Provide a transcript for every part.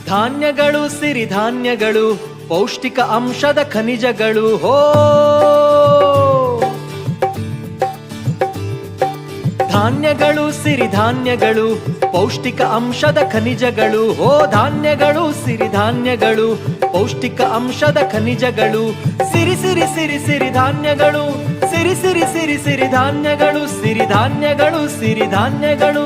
ಧಾನ್ಯಗಳು ಸಿರಿಧಾನ್ಯಗಳು ಪೌಷ್ಟಿಕ ಅಂಶದ ಖನಿಜಗಳು ಹೋ ಧಾನ್ಯಗಳು ಸಿರಿಧಾನ್ಯಗಳು ಪೌಷ್ಟಿಕ ಅಂಶದ ಖನಿಜಗಳು ಹೋ ಧಾನ್ಯಗಳು ಸಿರಿಧಾನ್ಯಗಳು ಪೌಷ್ಟಿಕ ಅಂಶದ ಖನಿಜಗಳು ಸಿರಿ ಸಿರಿ ಸಿರಿ ಸಿರಿಧಾನ್ಯಗಳು ಸಿರಿ ಸಿರಿ ಸಿರಿ ಸಿರಿಧಾನ್ಯಗಳು ಸಿರಿಧಾನ್ಯಗಳು ಸಿರಿಧಾನ್ಯಗಳು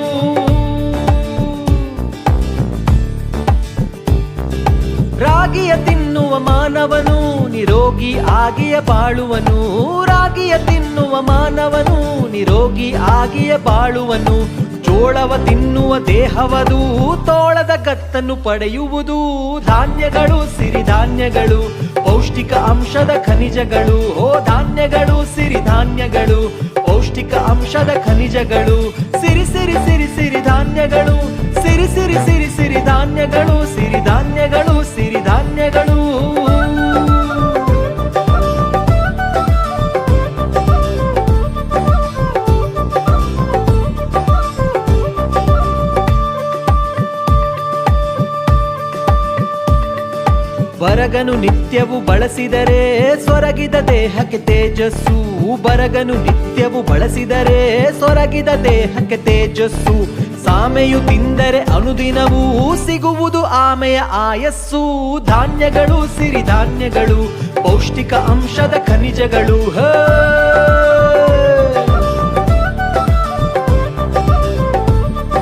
ರಾಗಿಯ ತಿನ್ನುವ ಮಾನವನು ನಿರೋಗಿ ಆಗಿಯ ಬಾಳುವನು ರಾಗಿಯ ತಿನ್ನುವ ಮಾನವನು ನಿರೋಗಿ ಆಗಿಯ ಬಾಳುವನು ಜೋಳವ ತಿನ್ನುವ ದೇಹವದು ತೋಳದ ಗತ್ತನ್ನು ಪಡೆಯುವುದು ಧಾನ್ಯಗಳು ಸಿರಿಧಾನ್ಯಗಳು ಪೌಷ್ಟಿಕ ಅಂಶದ ಖನಿಜಗಳು ಓ ಧಾನ್ಯಗಳು ಸಿರಿಧಾನ್ಯಗಳು ಪೌಷ್ಟಿಕ ಅಂಶದ ಖನಿಜಗಳು ಸಿರಿ ಸಿರಿ ಸಿರಿ ಸಿರಿಧಾನ್ಯಗಳು ಸಿರಿ ಸಿರಿ ಸಿರಿ ಸಿರಿಧಾನ್ಯಗಳು ಸಿರಿಧಾನ್ಯಗಳು ಸಿರಿಧಾನ್ಯಗಳು ಬರಗನು ನಿತ್ಯವು ಬಳಸಿದರೆ ಸೊರಗಿದ ದೇಹಕ್ಕೆ ತೇಜಸ್ಸು ಬರಗನು ನಿತ್ಯವು ಬಳಸಿದರೆ ಸೊರಗಿದ ದೇಹಕ್ಕೆ ತೇಜಸ್ಸು ಸಾಮೆಯು ತಿಂದರೆ ಅನುದಿನವೂ ಸಿಗುವುದು ಆಮೆಯ ಆಯಸ್ಸು ಧಾನ್ಯಗಳು ಸಿರಿಧಾನ್ಯಗಳು ಪೌಷ್ಟಿಕ ಅಂಶದ ಖನಿಜಗಳು